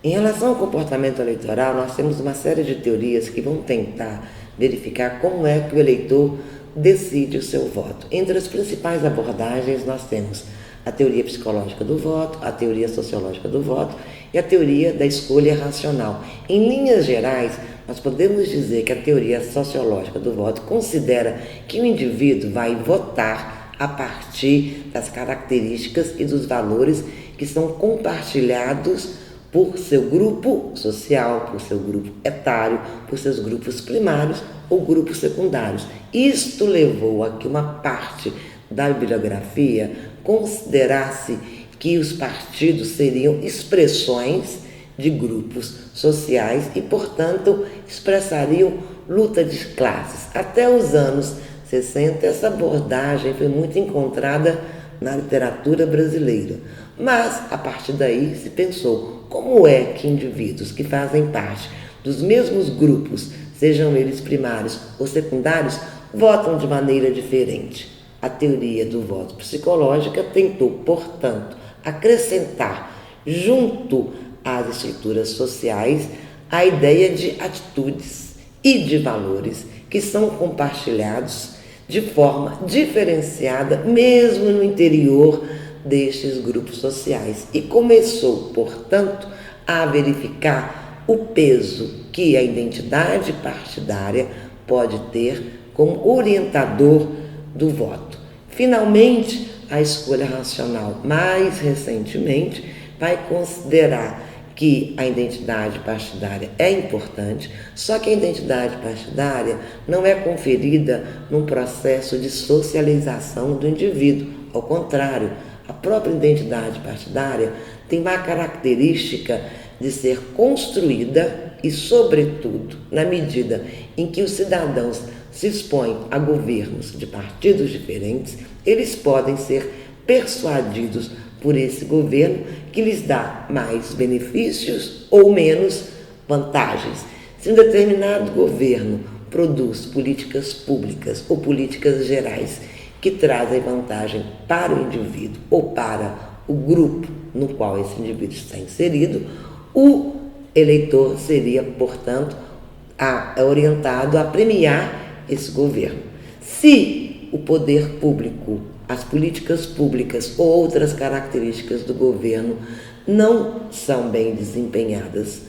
Em relação ao comportamento eleitoral, nós temos uma série de teorias que vão tentar verificar como é que o eleitor decide o seu voto. Entre as principais abordagens, nós temos a teoria psicológica do voto, a teoria sociológica do voto e a teoria da escolha racional. Em linhas gerais, nós podemos dizer que a teoria sociológica do voto considera que o indivíduo vai votar a partir das características e dos valores que são compartilhados por seu grupo social, por seu grupo etário, por seus grupos primários ou grupos secundários. Isto levou a que uma parte da bibliografia considerasse que os partidos seriam expressões de grupos sociais e, portanto, expressariam luta de classes. Até os anos 60, essa abordagem foi muito encontrada na literatura brasileira. Mas, a partir daí, se pensou como é que indivíduos que fazem parte dos mesmos grupos, sejam eles primários ou secundários, votam de maneira diferente. A teoria do voto psicológica tentou, portanto, acrescentar, junto às estruturas sociais, a ideia de atitudes e de valores que são compartilhados de forma diferenciada, mesmo no interior destes grupos sociais. E começou, portanto, a verificar o peso que a identidade partidária pode ter como orientador do voto. Finalmente, a escolha racional, mais recentemente, vai considerar que a identidade partidária é importante, só que a identidade partidária não é conferida num processo de socialização do indivíduo. Ao contrário, a própria identidade partidária tem uma característica de ser construída e, sobretudo, na medida em que os cidadãos se expõem a governos de partidos diferentes, eles podem ser persuadidos por esse governo que lhes dá mais benefícios ou menos vantagens. Se um determinado governo produz políticas públicas ou políticas gerais que trazem vantagem para o indivíduo ou para o grupo no qual esse indivíduo está inserido, o eleitor seria, portanto, orientado a premiar esse governo. Se o poder público, as políticas públicas ou outras características do governo não são bem desempenhadas,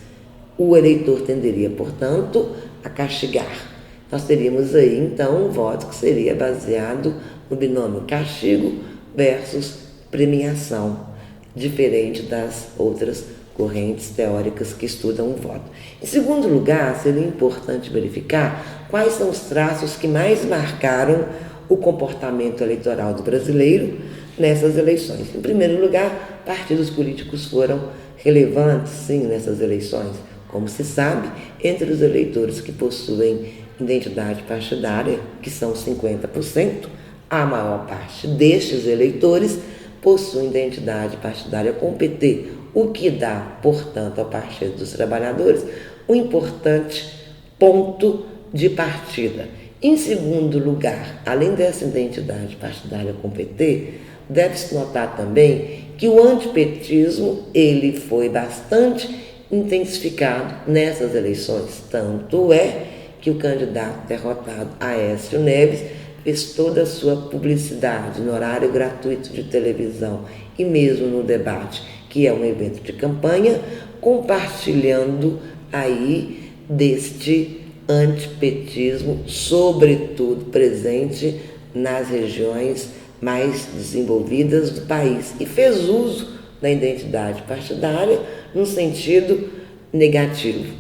o eleitor tenderia, portanto, a castigar. Nós teríamos aí, então, um voto que seria baseado no binômio castigo versus premiação, diferente das outras correntes teóricas que estudam o voto. Em segundo lugar, seria importante verificar quais são os traços que mais marcaram o comportamento eleitoral do brasileiro nessas eleições. Em primeiro lugar, partidos políticos foram relevantes, sim, nessas eleições. Como se sabe, entre os eleitores que possuem identidade partidária, que são 50%, a maior parte destes eleitores possuem identidade partidária com o PT, o que dá, portanto, ao Partido dos Trabalhadores um importante ponto de partida. Em segundo lugar, além dessa identidade partidária com o PT, deve-se notar também que o antipetismo ele foi bastante intensificado nessas eleições. Tanto é que o candidato derrotado, Aécio Neves, fez toda a sua publicidade no horário gratuito de televisão e mesmo no debate, que é um evento de campanha, compartilhando aí deste antipetismo, sobretudo presente nas regiões mais desenvolvidas do país, e fez uso da identidade partidária no sentido negativo.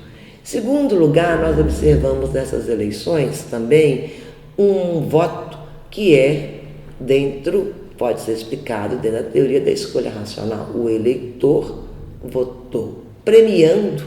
Segundo lugar, nós observamos nessas eleições também um voto que é pode ser explicado dentro da teoria da escolha racional. O eleitor votou premiando,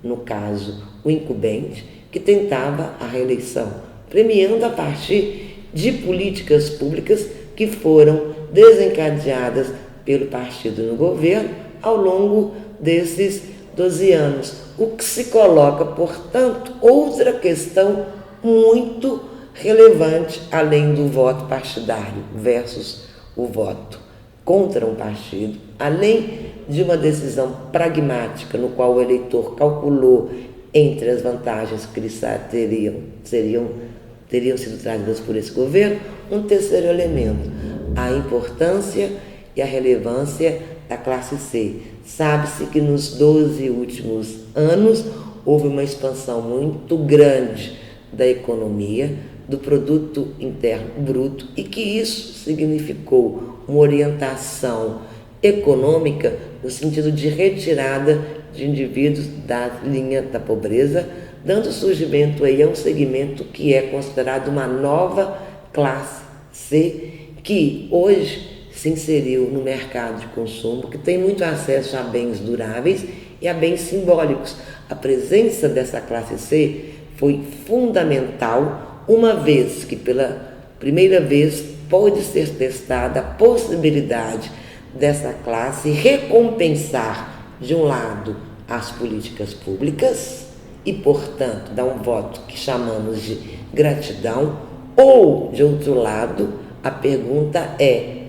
no caso, o incumbente que tentava a reeleição, premiando a partir de políticas públicas que foram desencadeadas pelo partido no governo ao longo desses 12 anos. O que se coloca, portanto, outra questão muito relevante, além do voto partidário versus o voto contra um partido, além de uma decisão pragmática, no qual o eleitor calculou entre as vantagens que lhes teriam sido trazidas por esse governo, um terceiro elemento, a importância e a relevância da classe C. Sabe-se que nos 12 últimos anos houve uma expansão muito grande da economia, do produto interno bruto, e que isso significou uma orientação econômica no sentido de retirada de indivíduos da linha da pobreza, dando surgimento aí a um segmento que é considerado uma nova classe C, que hoje se inseriu no mercado de consumo, que tem muito acesso a bens duráveis e a bens simbólicos. A presença dessa classe C foi fundamental, uma vez que pela primeira vez pode ser testada a possibilidade dessa classe recompensar, de um lado, as políticas públicas e, portanto, dar um voto que chamamos de gratidão, ou, de outro lado, a pergunta é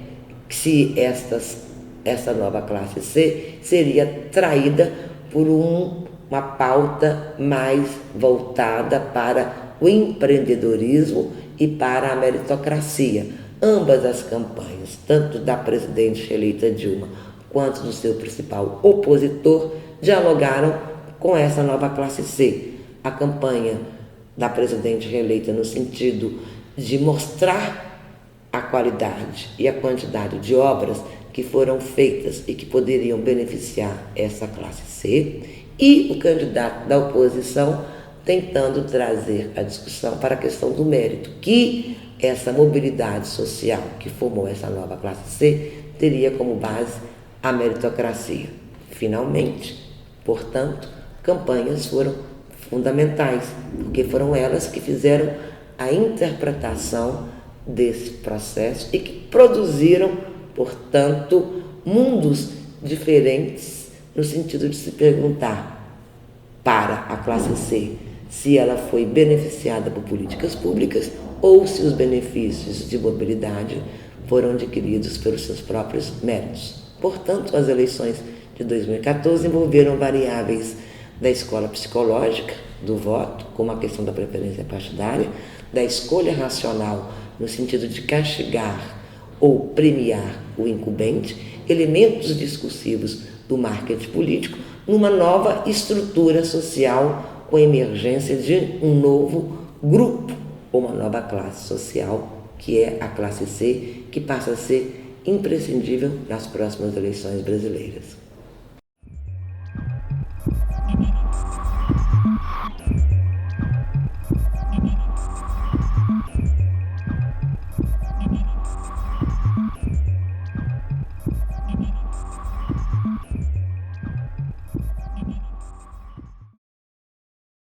se essa nova classe C seria traída por uma pauta mais voltada para o empreendedorismo e para a meritocracia. Ambas as campanhas, tanto da presidente eleita Dilma quanto do seu principal opositor, dialogaram com essa nova classe C. A campanha da presidente reeleita no sentido de mostrar a qualidade e a quantidade de obras que foram feitas e que poderiam beneficiar essa classe C, e o candidato da oposição tentando trazer a discussão para a questão do mérito, que essa mobilidade social que formou essa nova classe C teria como base a meritocracia. Finalmente, portanto, campanhas foram fundamentais, porque foram elas que fizeram a interpretação desse processo e que produziram, portanto, mundos diferentes no sentido de se perguntar para a classe C se ela foi beneficiada por políticas públicas ou se os benefícios de mobilidade foram adquiridos pelos seus próprios méritos. Portanto, as eleições de 2014 envolveram variáveis da escola psicológica do voto, como a questão da preferência partidária, da escolha racional no sentido de castigar ou premiar o incumbente, elementos discursivos do marketing político, numa nova estrutura social com a emergência de um novo grupo, ou uma nova classe social, que é a classe C, que passa a ser imprescindível nas próximas eleições brasileiras.